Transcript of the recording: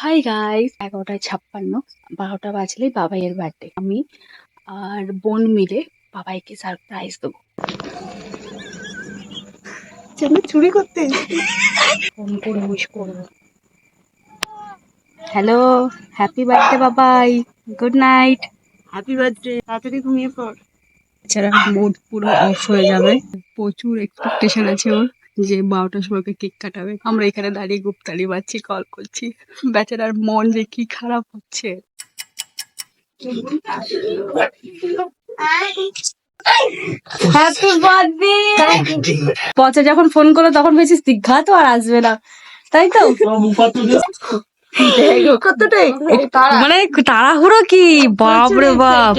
Hi guys, 11:56। 12টা বাজলেই বাবাইয়ের birthday. আমি আর বোন মিলে বাবাইকে সারপ্রাইজ দেবো। চলো চুরি করতে ফোন করে উইশ করবো। হ্যালো, হ্যাপি বার্থডে বাবাই, গুড নাইট। হ্যাপি বার্থডে, তাড়াতাড়ি ঘুমিয়ে পড়। এছাড়া মুড পুরো অফ হয়ে যাবে। প্রচুর এক্সপেকটেশন আছে ওর যে 12টার সময় ওকে কেক কাটাবে। আমরা এখানে দাঁড়িয়ে গুপ্তালি মারছি, কল করছি। বেচারার মন যে কি খারাপ হচ্ছে। Happy birthday. পচা যখন ফোন করলো তখন ভেবেছিস দীঘা তো আর আসবে না, তাই তো? কতটাই মানে তাড়াহুড়ো কি, বাপরে বাপ।